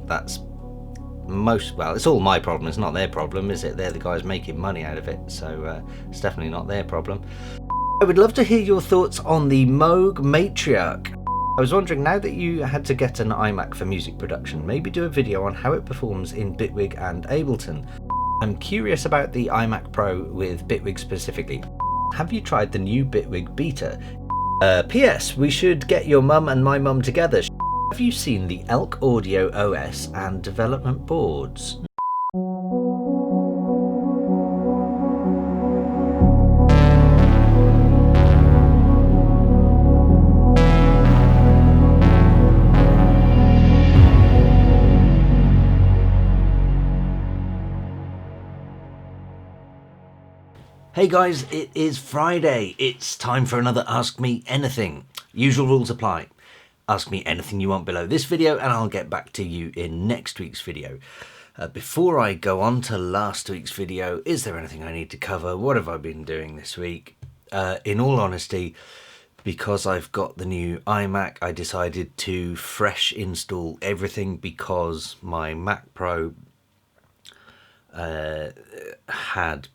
that's well, it's all my problem. It's not their problem, is it? They're the guys making money out of it, so it's definitely not their problem. I would love to hear your thoughts on the Moog Matriarch. I was wondering, now that you had to get an iMac for music production, maybe do a video on how it performs in Bitwig and Ableton. I'm curious about the iMac Pro with Bitwig specifically. Have you tried the new Bitwig Beta? P.S. We should get your mum and my mum together. Have you seen the Elk Audio OS and development boards? Hey guys, it is Friday. It's time for another Ask Me Anything. Usual rules apply. Ask me anything you want below this video and I'll get back to you in next week's video. Before I go on to last week's video, is there anything I need to cover? What have I been doing this week? In all honesty, because I've got the new iMac, I decided to fresh install everything because my Mac Pro had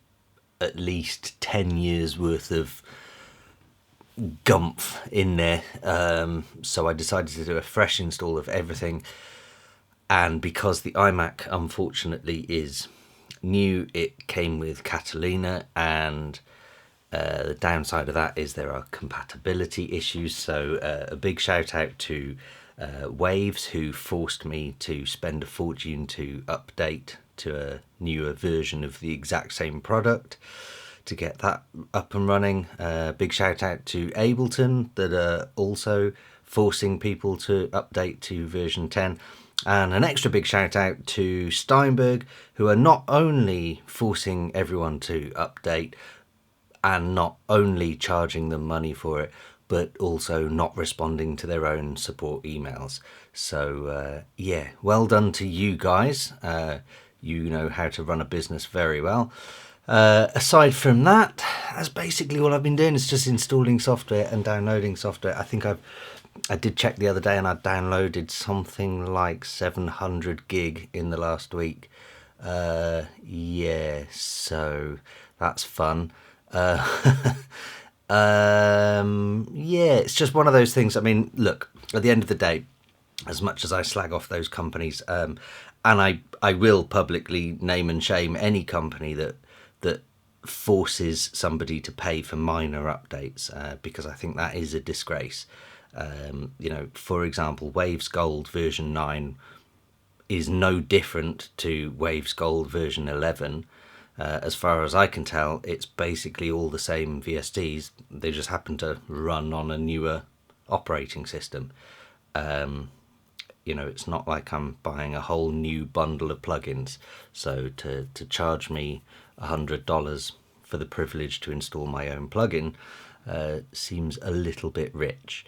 at least 10 years worth of gumph in there, so I decided to do a fresh install of everything. And because the iMac unfortunately is new, it came with Catalina, and the downside of that is there are compatibility issues. So a big shout out to Waves, who forced me to spend a fortune to update to a newer version of the exact same product to get that up and running. Big shout out to Ableton, that are also forcing people to update to version 10. And an extra big shout out to Steinberg, who are not only forcing everyone to update and not only charging them money for it, but also not responding to their own support emails. So yeah, well done to you guys. You know how to run a business very well. Aside from that, that's basically all I've been doing, is just installing software and downloading software. I think I did check the other day and I downloaded something like 700 gig in the last week. Yeah, so that's fun. Yeah, it's just one of those things. I mean, look, at the end of the day, as much as I slag off those companies, and I will publicly name and shame any company that forces somebody to pay for minor updates, because I think that is a disgrace. You know, for example, Waves Gold version 9 is no different to Waves Gold version 11. As far as I can tell, it's basically all the same VSTs. They just happen to run on a newer operating system. You know, it's not like I'm buying a whole new bundle of plugins. So to charge me $100 for the privilege to install my own plugin seems a little bit rich.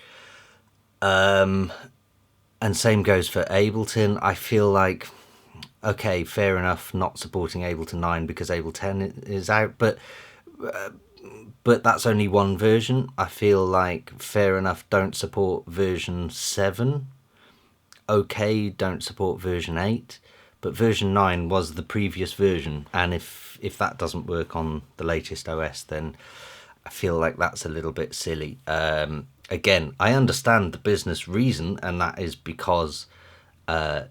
And same goes for Ableton. I feel like, okay, fair enough, not supporting Ableton 9 because Ableton 10 is out, but that's only one version. I feel like, fair enough, don't support version 7. Okay, don't support version 8, but version 9 was the previous version, and if that doesn't work on the latest OS, then I feel like that's a little bit silly. Again, I understand the business reason, and that is because to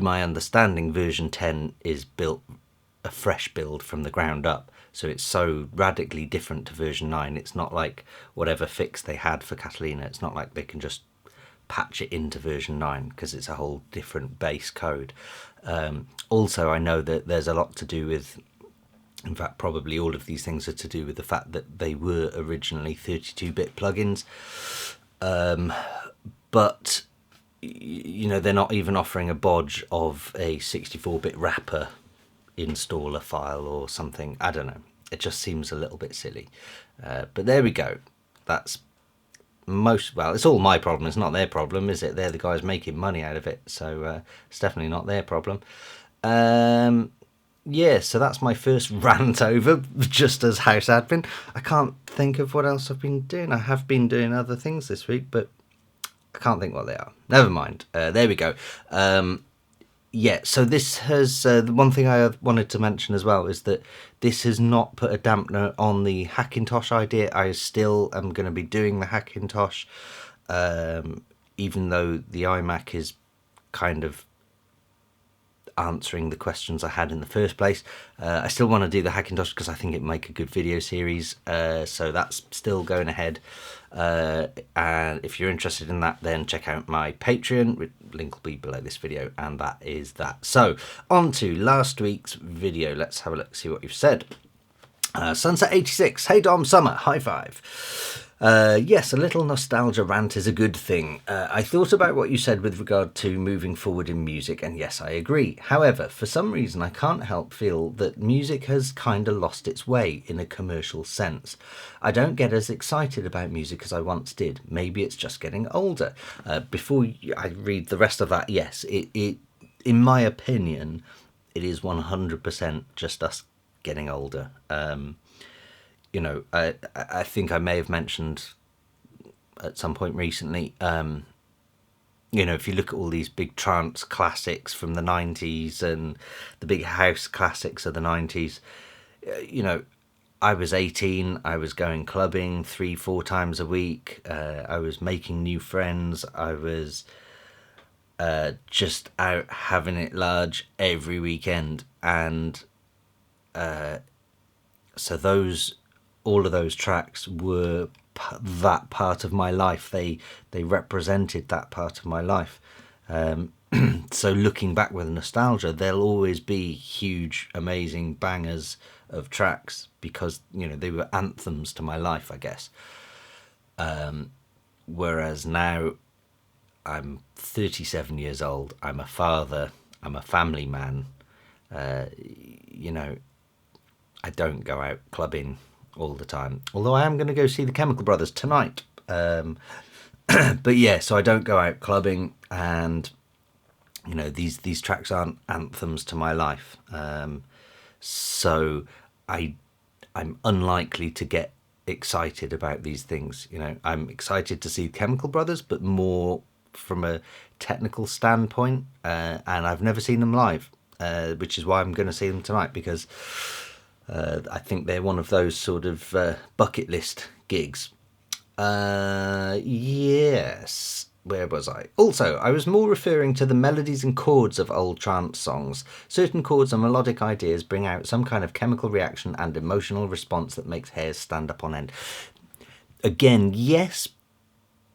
my understanding, version 10 is built a fresh build from the ground up, so it's so radically different to version 9. It's not like whatever fix they had for Catalina, it's not like they can just patch it into version 9 because it's a whole different base code. Also, I know that there's a lot to do with, in fact probably all of these things are to do with the fact that they were originally 32-bit plugins, but you know, they're not even offering a bodge of a 64-bit wrapper installer file or something. I don't know, it just seems a little bit silly, but there we go. That's well, it's all my problem. It's not their problem, is it? They're the guys making money out of it, so it's definitely not their problem. Yeah, so that's my first rant over, just as house admin. I can't think of what else I've been doing. I have been doing other things this week, but I can't think what they are. Never mind. There we go. Yeah, so this has, the one thing I wanted to mention as well is that this has not put a dampener on the Hackintosh idea. I still am going to be doing the Hackintosh, even though the iMac is kind of answering the questions I had in the first place. I still want to do the Hackintosh because I think it'd make a good video series, so that's still going ahead. And if you're interested in that, then check out my Patreon. Link will be below this video, and that is that. So on to last week's video. Let's have a look, see what you've said. Sunset86, hey Dom Summer, high five. Yes, a little nostalgia rant is a good thing. I thought about what you said with regard to moving forward in music, and yes, I agree. However, for some reason, I can't help feel that music has kind of lost its way in a commercial sense. I don't get as excited about music as I once did. Maybe it's just getting older. Before I read the rest of that, yes, it in my opinion, it is 100% just us getting older. You know, I think I may have mentioned at some point recently, you know, if you look at all these big trance classics from the 90s and the big house classics of the 90s, you know, I was 18, I was going clubbing 3-4 times a week, I was making new friends, I was just out having it large every weekend, and so all of those tracks were that part of my life. They represented that part of my life. So looking back with nostalgia, there'll always be huge, amazing bangers of tracks because, you know, they were anthems to my life, I guess. Whereas now I'm 37 years old, I'm a father, I'm a family man, you know, I don't go out clubbing all the time, although I am going to go see the Chemical Brothers tonight. But yeah, so I don't go out clubbing, and you know, these tracks aren't anthems to my life. So I'm unlikely to get excited about these things. You know, I'm excited to see Chemical Brothers, but more from a technical standpoint, and I've never seen them live, which is why I'm going to see them tonight, because I think they're one of those sort of bucket list gigs. Yes, where was I? Also, I was more referring to the melodies and chords of old trance songs. Certain chords and melodic ideas bring out some kind of chemical reaction and emotional response that makes hairs stand up on end. Again, yes,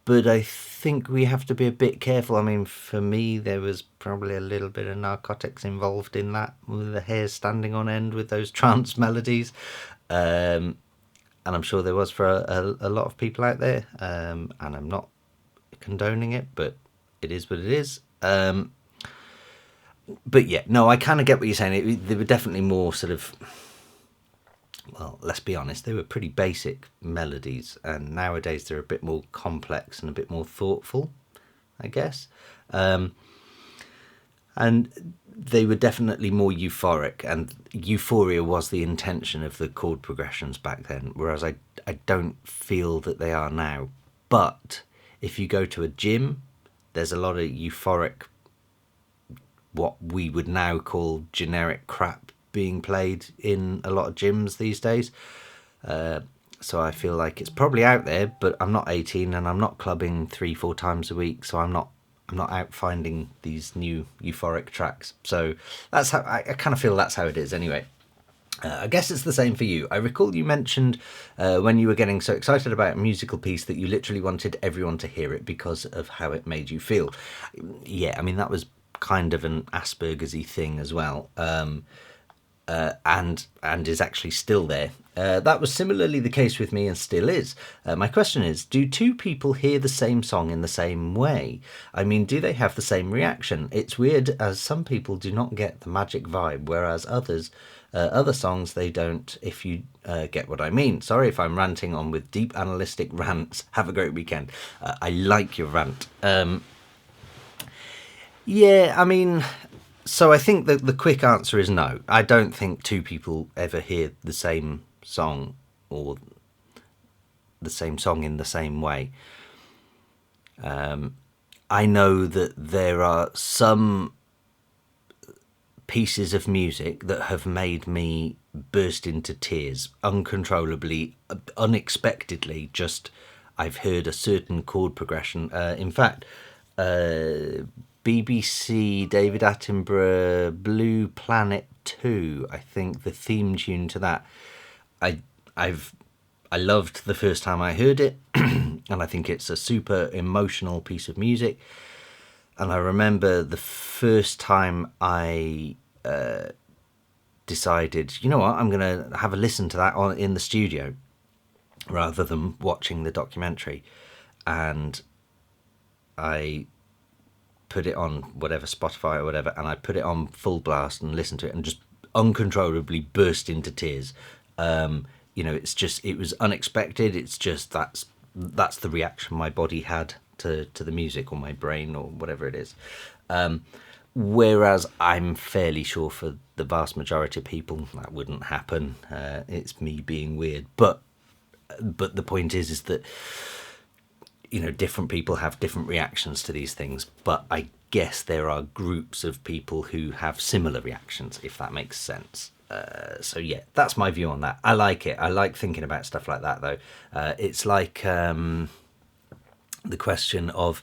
but I think we have to be a bit careful. I mean, for me, there was probably a little bit of narcotics involved in that, with the hairs standing on end with those trance melodies. And I'm sure there was for a lot of people out there. And I'm not condoning it, but it is what it is. But yeah, no, I kind of get what you're saying. They were definitely more sort of, well, let's be honest, they were pretty basic melodies, and nowadays they're a bit more complex and a bit more thoughtful, I guess. And they were definitely more euphoric, and euphoria was the intention of the chord progressions back then, whereas I don't feel that they are now. But if you go to a gym, there's a lot of euphoric, what we would now call generic crap, being played in a lot of gyms these days. So I feel like it's probably out there, but I'm not 18 and I'm not clubbing 3-4 times a week, so I'm not out finding these new euphoric tracks. So that's how I kind of feel that's how it is anyway. I guess it's the same for you. I recall you mentioned when you were getting so excited about a musical piece that you literally wanted everyone to hear it because of how it made you feel. Yeah, I mean, that was kind of an Asperger's-y thing as well. And is actually still there. That was similarly the case with me and still is. My question is, do two people hear the same song in the same way? I mean, do they have the same reaction? It's weird, as some people do not get the magic vibe, whereas other songs they don't, if you get what I mean. Sorry if I'm ranting on with deep analytic rants. Have a great weekend. I like your rant. Yeah, I mean, so I think that the quick answer is no. I don't think two people ever hear the same song or the same song in the same way. I know that there are some pieces of music that have made me burst into tears uncontrollably, unexpectedly. Just I've heard a certain chord progression. In fact, BBC David Attenborough Blue Planet 2, I think the theme tune to that, I I've I loved the first time I heard it, and I think it's a super emotional piece of music. And I remember the first time I decided, you know what, I'm going to have a listen to that in the studio rather than watching the documentary. And I put it on whatever, Spotify or whatever, and I put it on full blast and listened to it and just uncontrollably burst into tears. It was unexpected. It's just that's the reaction my body had to the music, or my brain, or whatever it is. Whereas I'm fairly sure for the vast majority of people that wouldn't happen. It's me being weird, but the point is that different people have different reactions to these things. But I guess there are groups of people who have similar reactions, if that makes sense. So yeah, that's my view on that. I like it. I like thinking about stuff like that, though. It's like the question of,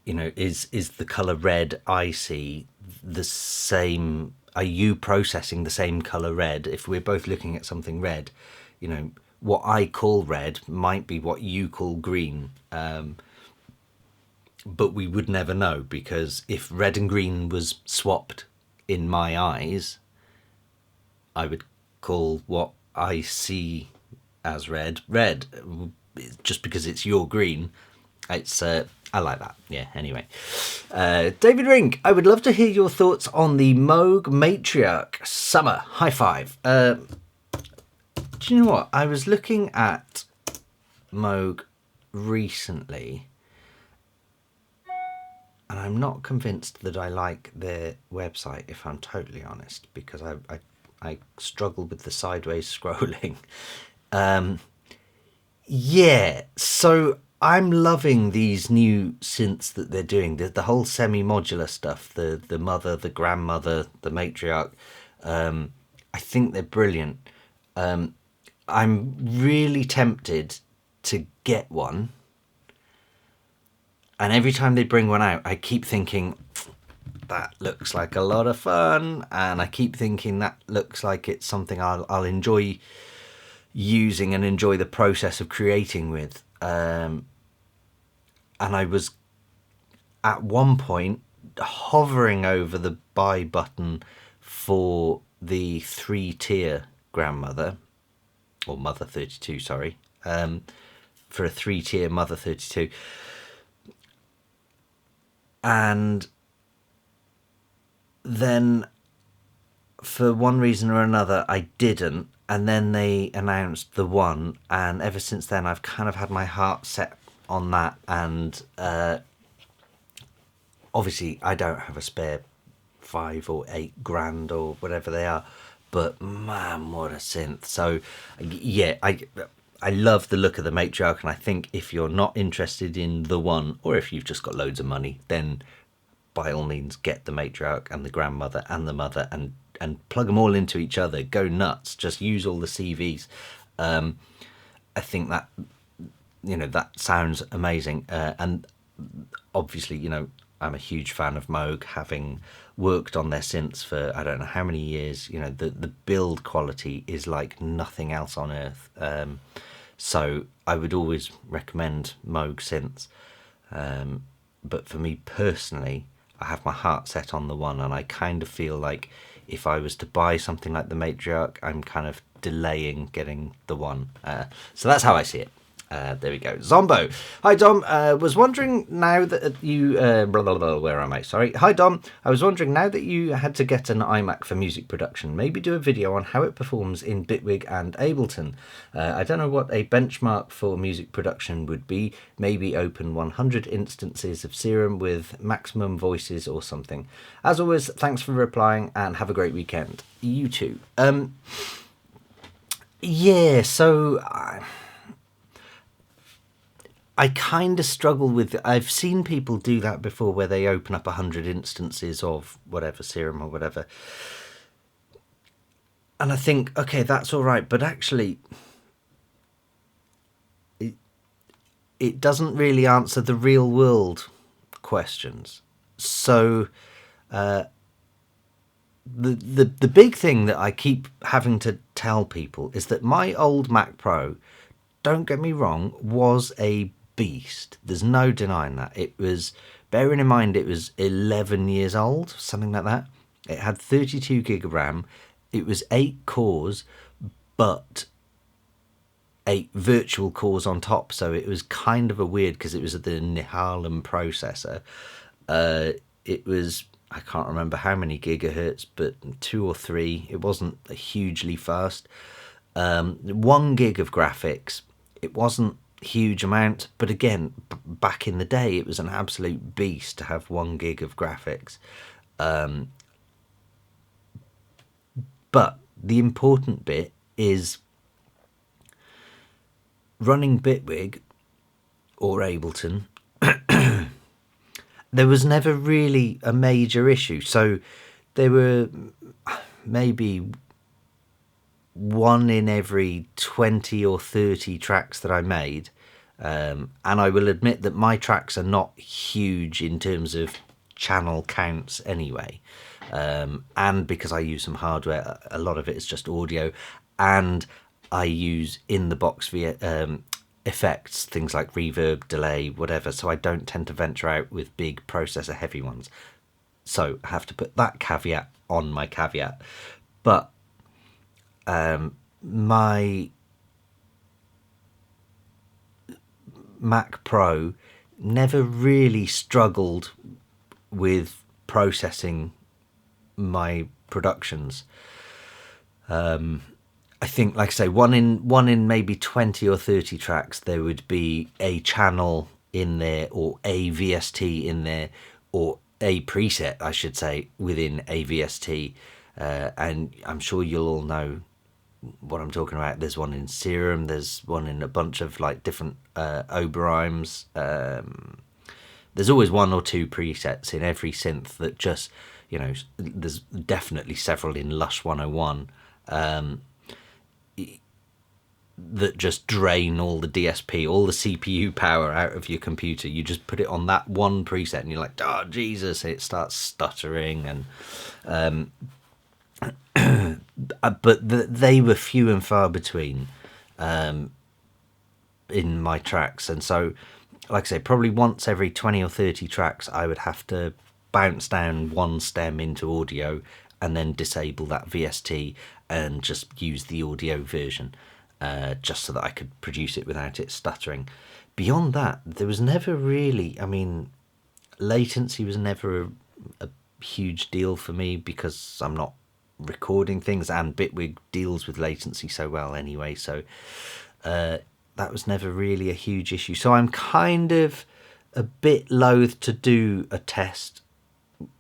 is the colour red I see the same? Are you processing the same colour red? If we're both looking at something red, what I call red might be what you call green. But we would never know, because if red and green was swapped in my eyes, I would call what I see as red, red. Just because it's your green, it's I like that. Yeah, anyway. David Rink, I would love to hear your thoughts on the Moog Matriarch Summer. High five. Do you know what? I was looking at Moog recently, and I'm not convinced that I like their website, if I'm totally honest, because I struggle with the sideways scrolling. Yeah, so I'm loving these new synths that they're doing. The whole semi-modular stuff, the mother, the grandmother, the matriarch. I think they're brilliant. I'm really tempted to get one. And every time they bring one out, I keep thinking, that looks like a lot of fun. And I keep thinking that looks like it's something I'll enjoy using and enjoy the process of creating with. And I was at one point hovering over the buy button for the 3-tier grandmother, or mother 32, sorry, for a 3-tier mother 32. And then for one reason or another I didn't, and then they announced the one, and ever since then I've kind of had my heart set on that. And obviously I don't have a spare 5 or 8 grand or whatever they are, but man, what a synth. So yeah, I love the look of the matriarch, and I think if you're not interested in the one, or if you've just got loads of money, then by all means get the matriarch and the grandmother and the mother, and plug them all into each other. Go nuts. Just use all the CVs. I think that, that sounds amazing. And obviously, I'm a huge fan of Moog, having worked on their synths for I don't know how many years. The build quality is like nothing else on earth. So I would always recommend Moog synths. But for me personally, I have my heart set on the one, and I kind of feel like if I was to buy something like the matriarch, I'm kind of delaying getting the one. So that's how I see it. There we go. Zombo. Hi, Dom. Was wondering now that you... blah, blah, blah, where am I? Sorry. Hi, Dom. I was wondering now that you had to get an iMac for music production, maybe do a video on how it performs in Bitwig and Ableton. I don't know what a benchmark for music production would be. Maybe open 100 instances of Serum with maximum voices or something. As always, thanks for replying, and have a great weekend. You too. Yeah, so... I kind of struggle with. I've seen people do that before, where they open up 100 instances of whatever serum or whatever, and I think, okay, that's all right, but actually, it doesn't really answer the real world questions. So, the big thing that I keep having to tell people is that my old Mac Pro, don't get me wrong, was a beast. There's no denying that. It was, bearing in mind it was 11 years old, something like that. It had 32 gig of RAM. It was 8 cores, but 8 virtual cores on top. So it was kind of a weird, because it was the Nehalem processor. It was, I can't remember how many gigahertz, but 2 or 3. It wasn't hugely fast. 1 gig of graphics. It wasn't a huge amount, but again, back in the day, it was an absolute beast to have 1 gig of graphics. But the important bit is running Bitwig or Ableton. There was never really a major issue. So there were maybe 1 in every 20 or 30 tracks that I made. And I will admit that my tracks are not huge in terms of channel counts anyway. And because I use some hardware, a lot of it is just audio. And I use in the box via effects, things like reverb, delay, whatever, so I don't tend to venture out with big processor heavy ones. So I have to put that caveat on my caveat. But my Mac Pro never really struggled with processing my productions. I think, like I say, one in maybe 20 or 30 tracks, there would be a channel in there, or a VST in there, or a preset, I should say, within a VST. And I'm sure you'll all know what I'm talking about. There's one in Serum, there's one in a bunch of like different Oberheims. There's always 1 or 2 presets in every synth that just, there's definitely several in Lush 101. That just drain all the DSP, all the CPU power out of your computer. You just put it on that one preset and you're like, oh Jesus, it starts stuttering. And but they were few and far between in my tracks. And so, like I say, probably once every 20 or 30 tracks, I would have to bounce down 1 stem into audio and then disable that VST and just use the audio version, just so that I could produce it without it stuttering. Beyond that, there was never really, latency was never a huge deal for me, because I'm not recording things, and Bitwig deals with latency so well anyway, so that was never really a huge issue. So I'm kind of a bit loath to do a test,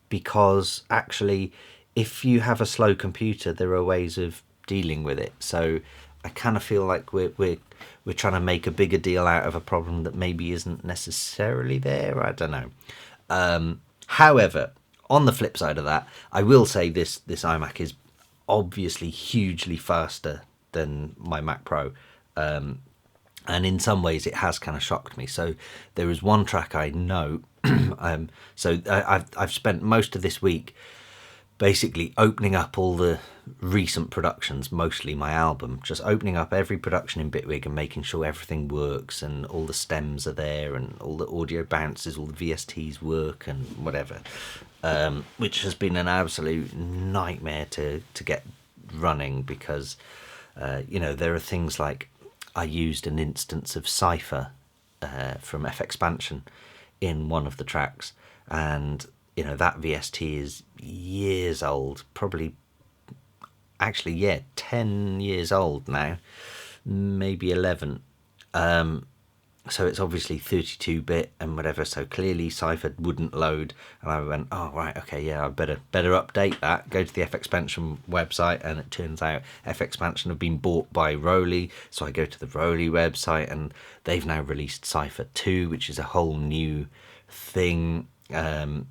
because actually, if you have a slow computer, there are ways of dealing with it. So I kind of feel like we're trying to make a bigger deal out of a problem that maybe isn't necessarily there. I don't know. However, on the flip side of that, I will say this iMac is obviously hugely faster than my Mac Pro. And in some ways it has kind of shocked me. So there is one track I know. So I've spent most of this week basically opening up all the recent productions, mostly my album, just opening up every production in Bitwig and making sure everything works and all the stems are there and all the audio bounces, all the VSTs work and whatever, which has been an absolute nightmare to get running, because there are things like, I used an instance of Cypher from FXpansion in one of the tracks, and that VST is years old, probably, actually, 10 years old now, maybe 11. So it's obviously 32-bit and whatever, so clearly Cypher wouldn't load, and I went, oh right, okay, yeah, I better update that. Go to the FXpansion website, and it turns out FXpansion have been bought by Roly, so I go to the Roly website, and they've now released Cypher 2, which is a whole new thing. And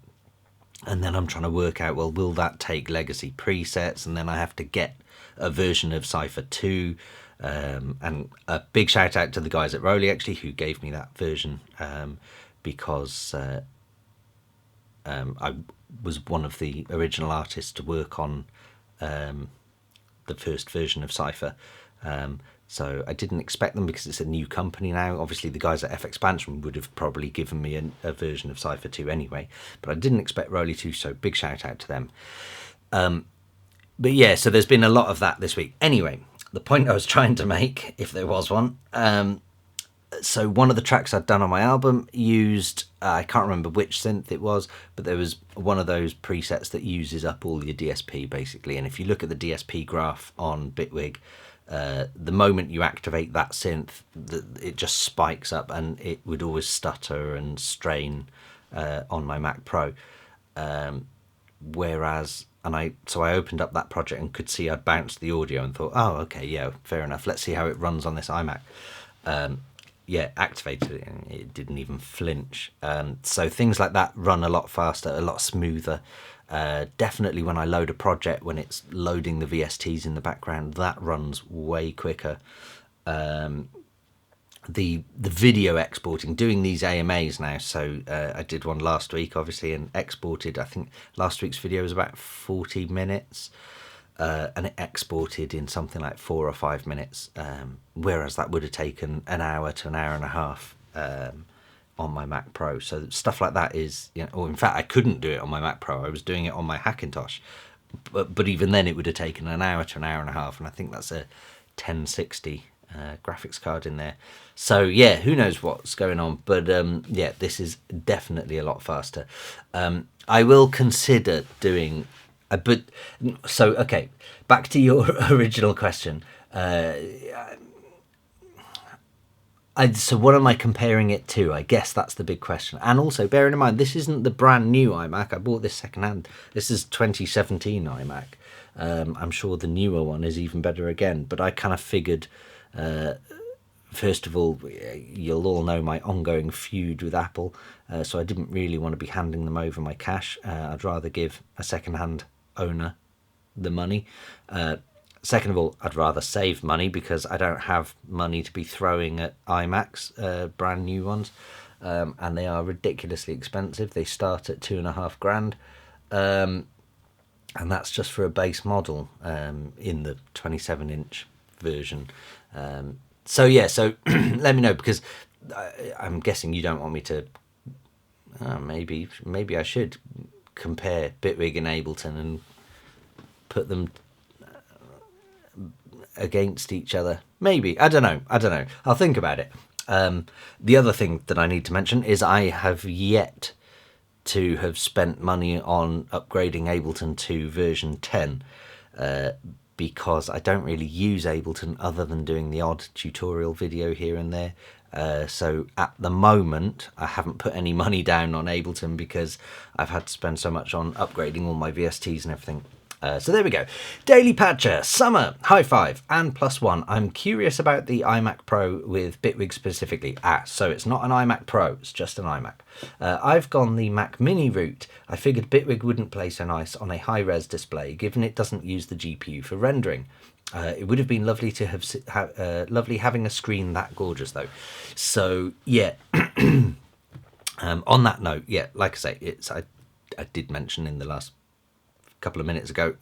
then I'm trying to work out, well, will that take legacy presets? And then I have to get a version of Cypher 2. And a big shout out to the guys at Roly, actually, who gave me that version, because I was one of the original artists to work on the first version of Cypher. So I didn't expect them, because it's a new company now. Obviously, the guys at FXpansion would have probably given me a version of Cypher 2 anyway, but I didn't expect Roly to, so big shout out to them. But yeah, so there's been a lot of that this week. Anyway, the point I was trying to make, if there was one, so one of the tracks I'd done on my album used, I can't remember which synth it was, but there was one of those presets that uses up all your DSP, basically. And if you look at the DSP graph on Bitwig, the moment you activate that synth, it just spikes up, and it would always stutter and strain on my Mac Pro. Whereas, so I opened up that project and could see I'd bounced the audio and thought, oh, okay, yeah, fair enough. Let's see how it runs on this iMac. Yeah, activated it, and it didn't even flinch. So things like that run a lot faster, a lot smoother. Definitely when I load a project, when it's loading the VSTs in the background, that runs way quicker. The video exporting, doing these AMAs now, so I did one last week, obviously, and exported, I think last week's video was about 40 minutes, and it exported in something like 4 or 5 minutes, whereas that would have taken an hour to an hour and a half on my Mac Pro. So stuff like that is, or in fact I couldn't do it on my Mac Pro, I was doing it on my Hackintosh, but even then it would have taken an hour to an hour and a half, and I think that's a 1060 graphics card in there. So yeah, who knows what's going on, but yeah, this is definitely a lot faster. I will consider doing but so okay, back to your original question. So what am I comparing it to? I guess that's the big question. And also bearing in mind, this isn't the brand new iMac. I bought this secondhand. This is 2017 iMac. I'm sure the newer one is even better again, but I kind of figured, first of all, you'll all know my ongoing feud with Apple, so I didn't really want to be handing them over my cash. I'd rather give a second-hand owner the money. Second of all, I'd rather save money, because I don't have money to be throwing at iMacs, brand new ones, and they are ridiculously expensive. They start at $2,500, and that's just for a base model in the 27-inch version. So yeah, so let me know, because I'm guessing you don't want me to. Maybe I should compare Bitwig and Ableton and put them against each other. Maybe, I don't know. I'll think about it. The other thing that I need to mention is I have yet to have spent money on upgrading Ableton to version 10, because I don't really use Ableton other than doing the odd tutorial video here and there. So at the moment, I haven't put any money down on Ableton, because I've had to spend so much on upgrading all my VSTs and everything. So there we go. Daily Patcher, Summer, High Five, and +1. I'm curious about the iMac Pro with Bitwig specifically. So it's not an iMac Pro, it's just an iMac. I've gone the Mac Mini route. I figured Bitwig wouldn't play so nice on a high-res display, given it doesn't use the GPU for rendering. It would have been lovely to have lovely having a screen that gorgeous, though. So yeah, on that note, yeah, like I say, I did mention in the last couple of minutes ago,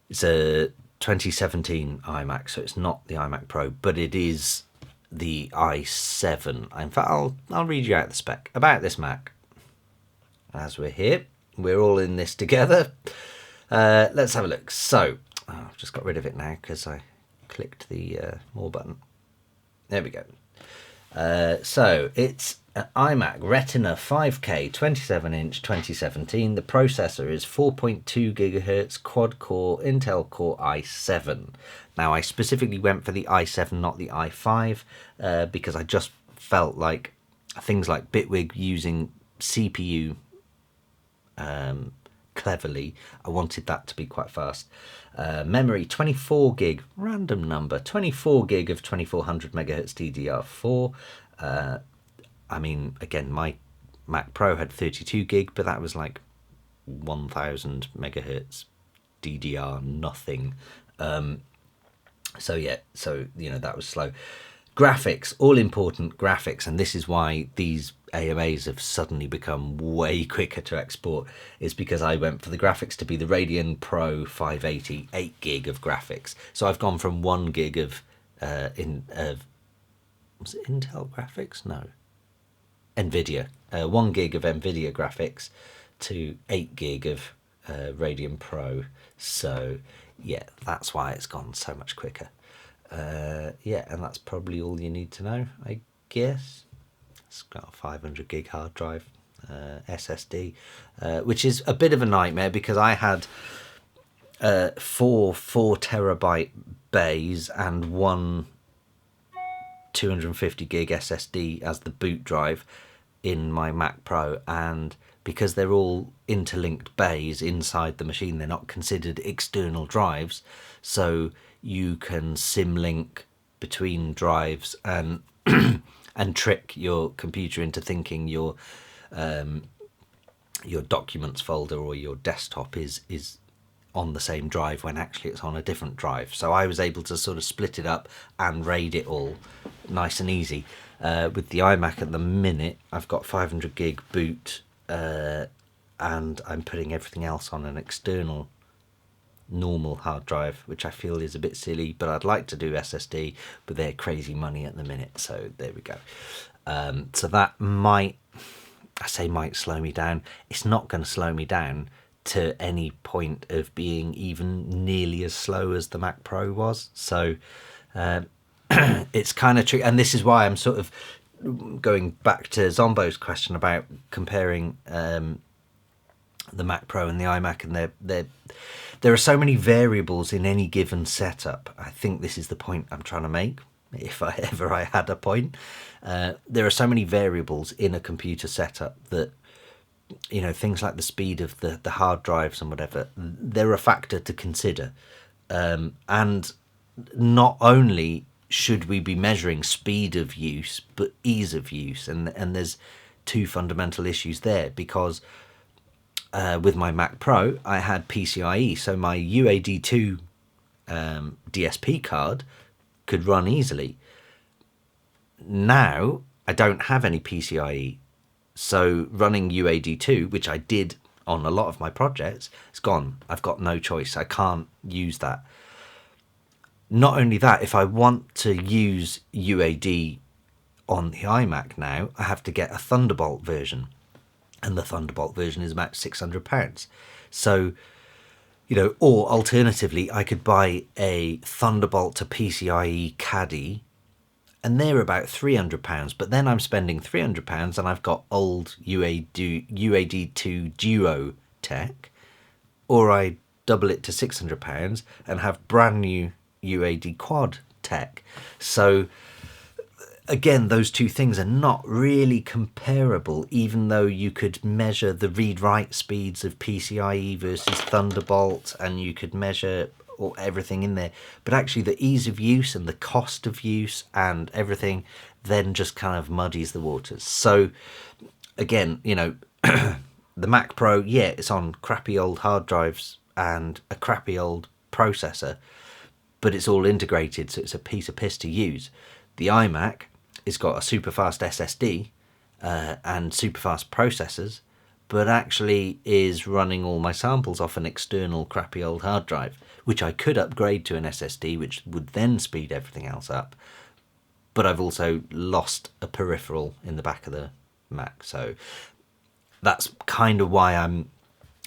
it's a 2017 iMac, so it's not the iMac Pro, but it is the i7. In fact, I'll read you out the spec about this Mac as we're here. We're all in this together. Let's have a look. So I've just got rid of it now because I clicked the more button. There we go. So it's An iMac Retina 5K 27-inch 2017. The processor is 4.2 gigahertz quad-core Intel Core i7. Now, I specifically went for the i7, not the i5, because I just felt like things like Bitwig using CPU cleverly, I wanted that to be quite fast. Memory 24 gig, random number, 24 gig of 2400 megahertz DDR4. I mean, again, my Mac Pro had 32 gig, but that was like 1000 megahertz DDR nothing. So yeah, so that was slow. Graphics, all important graphics, and this is why these AMAs have suddenly become way quicker to export, is because I went for the graphics to be the Radeon Pro 580, 8 gig of graphics. So I've gone from 1 gig of was it Intel graphics? No. NVIDIA. 1 gig of NVIDIA graphics to 8 gig of Radeon Pro. So yeah, that's why it's gone so much quicker. Yeah, and that's probably all you need to know, I guess. It's got a 500 gig hard drive, SSD, which is a bit of a nightmare because I had 4 terabyte bays and 1 250 gig SSD as the boot drive in my Mac Pro, and because they're all interlinked bays inside the machine, they're not considered external drives, so you can symlink between drives and and trick your computer into thinking your documents folder or your desktop is on the same drive when actually it's on a different drive. So I was able to sort of split it up and RAID it all nice and easy. With the iMac at the minute, I've got 500 gig boot, and I'm putting everything else on an external normal hard drive, which I feel is a bit silly, but I'd like to do SSD, but they're crazy money at the minute, so there we go. So that might slow me down. It's not going to slow me down to any point of being even nearly as slow as the Mac Pro was. So it's kind of tricky, and this is why I'm sort of going back to Zombo's question about comparing the Mac Pro and the iMac, and there are so many variables in any given setup. I think this is the point I'm trying to make, if I had a point. There are so many variables in a computer setup that, things like the speed of the hard drives and whatever, they're a factor to consider. And not only should we be measuring speed of use, but ease of use. And there's two fundamental issues there, because with my Mac Pro, I had PCIe, so my UAD2 DSP card could run easily. Now, I don't have any PCIe, so running UAD2, which I did on a lot of my projects, it's gone. I've got no choice. I can't use that. Not only that, if I want to use UAD on the iMac now, I have to get a Thunderbolt version. And the Thunderbolt version is about £600. So, or alternatively, I could buy a Thunderbolt to PCIe caddy, and they're about £300. But then I'm spending £300, and I've got old UAD2 Duo tech, or I double it to £600 and have brand new UAD quad tech. So again, those two things are not really comparable, even though you could measure the read-write speeds of PCIe versus Thunderbolt, and you could measure everything in there. But actually the ease of use and the cost of use and everything then just kind of muddies the waters. So again, the Mac Pro, yeah, it's on crappy old hard drives and a crappy old processor, but it's all integrated, so it's a piece of piss to use. The iMac, it's got a super fast SSD and super fast processors, but actually is running all my samples off an external crappy old hard drive, which I could upgrade to an SSD, which would then speed everything else up. But I've also lost a peripheral in the back of the Mac, so that's kind of why I'm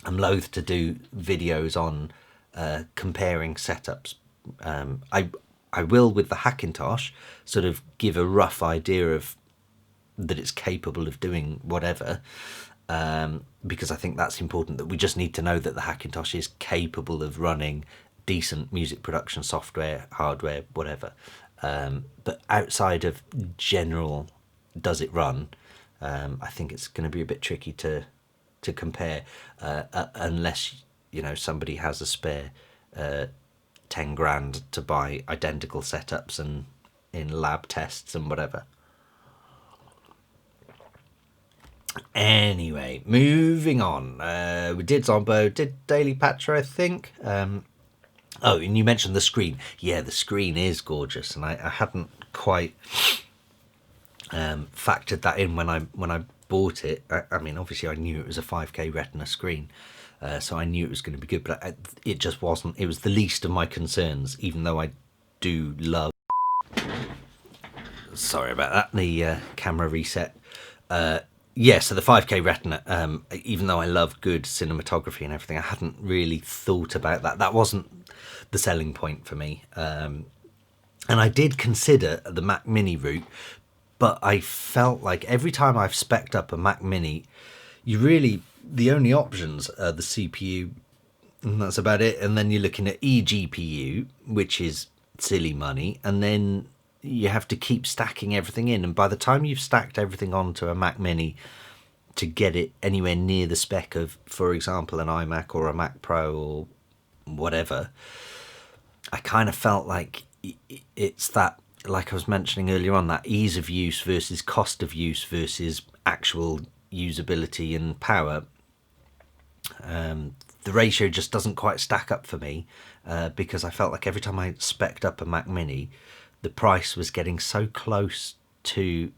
loath to do videos on comparing setups. I will, with the Hackintosh, sort of give a rough idea of that it's capable of doing whatever, because I think that's important, that we just need to know that the Hackintosh is capable of running decent music production software, hardware, whatever. But outside of general, does it run? I think it's going to be a bit tricky to compare, unless somebody has a spare 10 grand to buy identical setups and in lab tests and whatever. Anyway, moving on. We did Zombo, did Daily Patcher, I think. Oh, and you mentioned the screen. Yeah, the screen is gorgeous, and I hadn't quite factored that in when I bought it. I mean, obviously, I knew it was a 5K Retina screen, so I knew it was going to be good, but it just wasn't. It was the least of my concerns, even though I do love. Sorry about that. The camera reset. Yeah, so the 5K Retina, even though I love good cinematography and everything, I hadn't really thought about that. That wasn't the selling point for me. And I did consider the Mac Mini route, but I felt like every time I've spec'd up a Mac Mini, the only options are the CPU, and that's about it. And then you're looking at eGPU, which is silly money, and then you have to keep stacking everything in, and by the time you've stacked everything onto a Mac Mini to get it anywhere near the spec of, for example, an iMac or a Mac Pro or whatever, I kind of felt like it's that, like I was mentioning earlier on, that ease of use versus cost of use versus actual usability and power. The ratio just doesn't quite stack up for me, because I felt like every time I spec'd up a Mac Mini, the price was getting so close to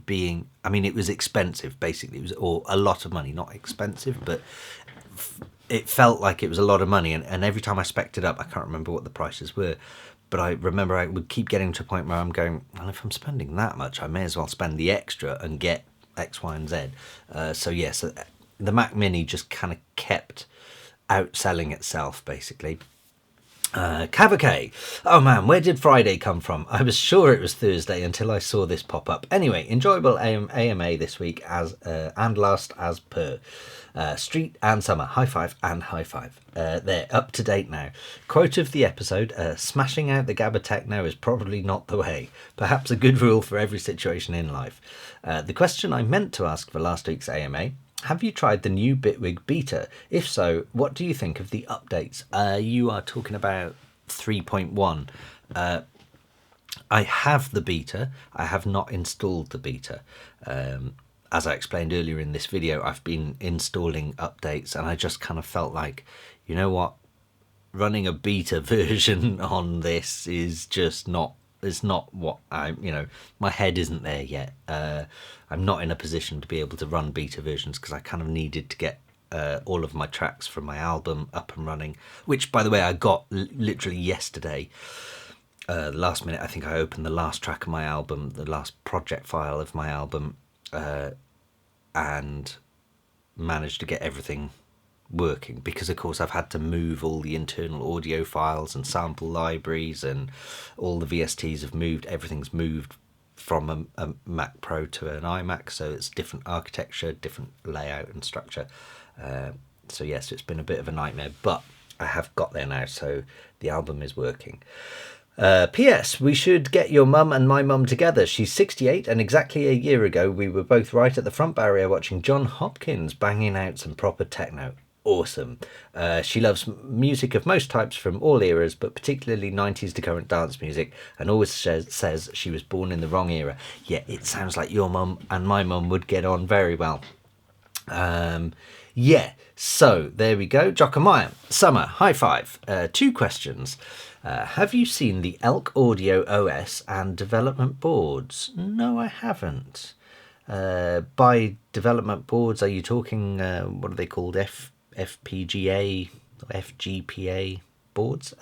being, I mean, it was expensive, basically. It was a lot of money, not expensive, but it felt like it was a lot of money. And every time I spec'd it up, I can't remember what the prices were, but I remember I would keep getting to a point where I'm going, well, if I'm spending that much, I may as well spend the extra and get X, Y, and Z. So the Mac Mini just kind of kept outselling itself, basically. Cavalcade. Oh man, where did Friday come from? I was sure it was Thursday until I saw this pop up. Anyway, enjoyable AMA this week and last as per. Street and Summer, high five and high five. They're up to date now. Quote of the episode, smashing out the Gabba Techno is probably not the way. Perhaps a good rule for every situation in life. The question I meant to ask for last week's AMA: have you tried the new Bitwig beta? If so, what do you think of the updates? You are talking about 3.1. I have the beta. I have not installed the beta. As I explained earlier in this video, I've been installing updates, and I just kind of felt like, you know what? Running a beta version on this is just not, it's not what my head isn't there yet. I'm not in a position to be able to run beta versions because I kind of needed to get all of my tracks from my album up and running, which, by the way, I got literally yesterday. Last minute, I think I opened the last track of my album, the last project file of my album, and managed to get everything working, because of course I've had to move all the internal audio files and sample libraries, and all the VSTs have moved. Everything's moved from a Mac Pro to an iMac, so it's different architecture, different layout and structure. So yes, it's been a bit of a nightmare, but I have got there now, so the album is working. P.S. We should get your mum and my mum together. She's 68, and exactly a year ago we were both right at the front barrier watching John Hopkins banging out some proper techno. Awesome. She loves music of most types from all eras, but particularly 90s to current dance music, and always says she was born in the wrong era. Yeah, it sounds like your mum and my mum would get on very well. Yeah, so there we go. Jockamaya, Summer, high five. 2 questions. Have you seen the Elk Audio OS and development boards? No, I haven't. By development boards, are you talking, what are they called, FPGA, FGPA boards?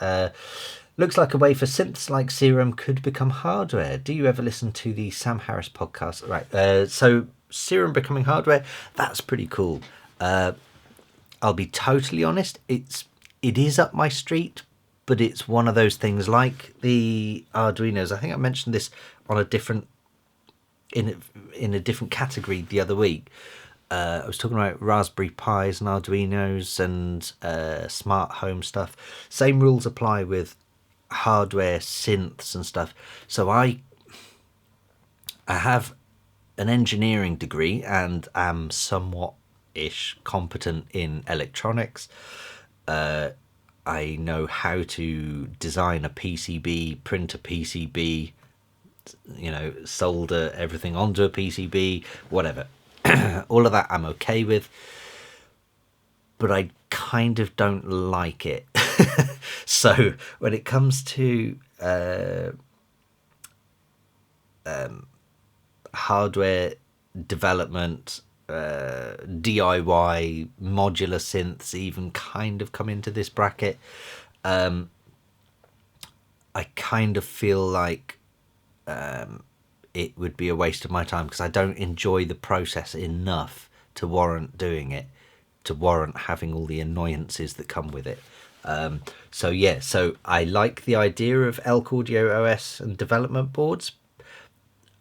Looks like a way for synths like Serum could become hardware. Do you ever listen to the Sam Harris podcast? Right, so Serum becoming hardware, that's pretty cool. I'll be totally honest, it is up my street, but it's one of those things like the Arduinos. I think I mentioned this on a different in a different category the other week. I was talking about Raspberry Pis and Arduinos and smart home stuff. Same rules apply with hardware, synths and stuff. So I have an engineering degree and am somewhat-ish competent in electronics. I know how to design a PCB, print a PCB, solder everything onto a PCB, whatever. All of that I'm okay with, but I kind of don't like it. So when it comes to hardware development, DIY, modular synths even kind of come into this bracket. I kind of feel like it would be a waste of my time because I don't enjoy the process enough to warrant doing it, to warrant having all the annoyances that come with it. So I like the idea of Elk Audio OS and development boards,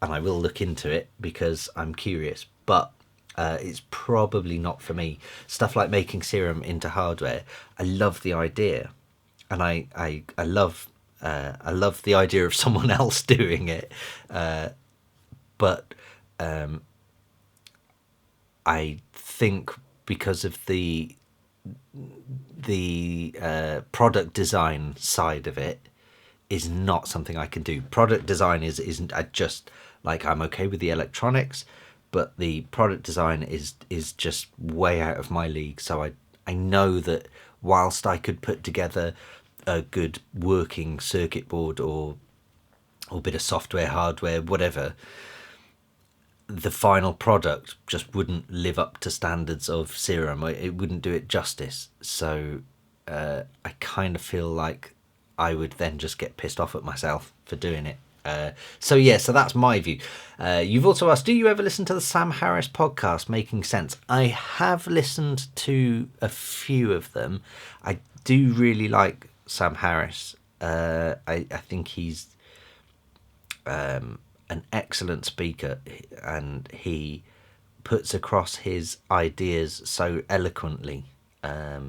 and I will look into it because I'm curious, but it's probably not for me. Stuff like making Serum into hardware, I love the idea, and I love the idea of someone else doing it, but I think because of the product design side of it is not something I can do. Product design isn't just like, I'm okay with the electronics, but the product design is just way out of my league. So I know that whilst I could put together a good working circuit board or bit of software, hardware, whatever, the final product just wouldn't live up to standards of Serum. It wouldn't do it justice. So I kind of feel like I would then just get pissed off at myself for doing it. So that's my view. You've also asked, do you ever listen to the Sam Harris podcast, Making Sense? I have listened to a few of them. I do really like Sam Harris. I think he's an excellent speaker, and he puts across his ideas so eloquently. I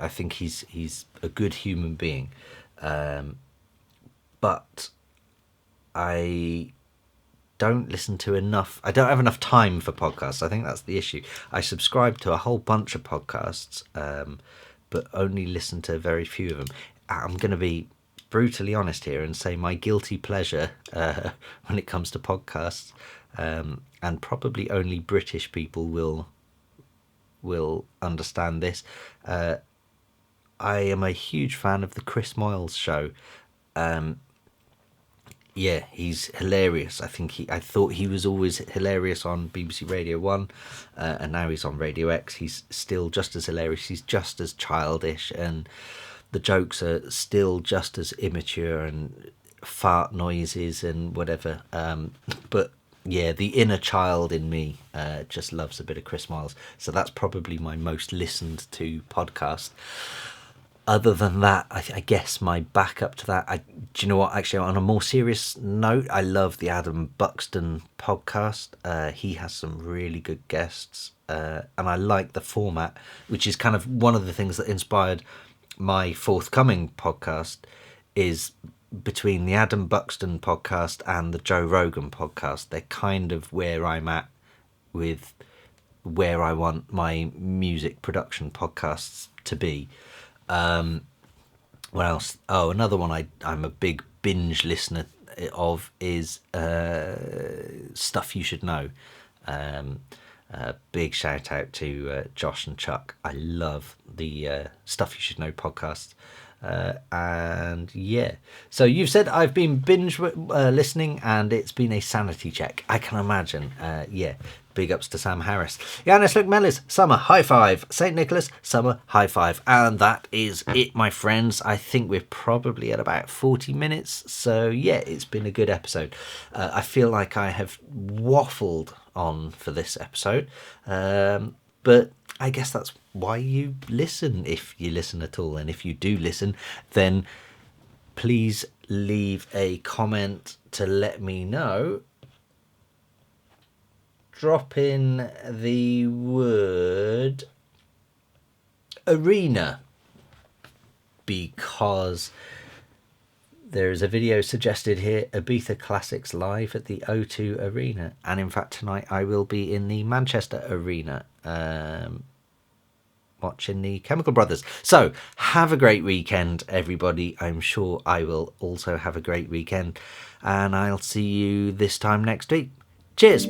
think he's a good human being. But I don't listen to enough. I don't have enough time for podcasts. I think that's the issue. I subscribe to a whole bunch of podcasts, but only listen to very few of them. I'm going to be brutally honest here and say my guilty pleasure when it comes to podcasts, and probably only British people will understand this. I am a huge fan of the Chris Moyles show. He's hilarious. I thought he was always hilarious on BBC Radio 1, and now he's on Radio X. He's still just as hilarious. He's just as childish, and the jokes are still just as immature and fart noises and whatever. But yeah, the inner child in me just loves a bit of Chris Moyles. So that's probably my most listened to podcast. Other than that, I guess my backup to that, do you know what? Actually, on a more serious note, I love the Adam Buxton podcast. He has some really good guests, and I like the format, which is kind of one of the things that inspired my forthcoming podcast, is between the Adam Buxton podcast and the Joe Rogan podcast. They're kind of where I'm at with where I want my music production podcasts to be. What else? Oh, another one I'm a big binge listener of is Stuff You Should Know. Big shout out to Josh and Chuck. I love the Stuff You Should Know podcast. So you've said I've been binge listening and it's been a sanity check. I can imagine. Big ups to Sam Harris. Yanis Lukmelis, summer high five. St. Nicholas, summer high five. And that is it, my friends. I think we're probably at about 40 minutes. So it's been a good episode. I feel like I have waffled on for this episode. But I guess that's why you listen, if you listen at all. And if you do listen, then please leave a comment to let me know, drop in the word arena, because there is a video suggested here, Ibiza Classics live at the O2 Arena, and in fact tonight I will be in the Manchester Arena watching the Chemical Brothers. So have a great weekend, everybody. I'm sure I will also have a great weekend, and I'll see you this time next week. Cheers.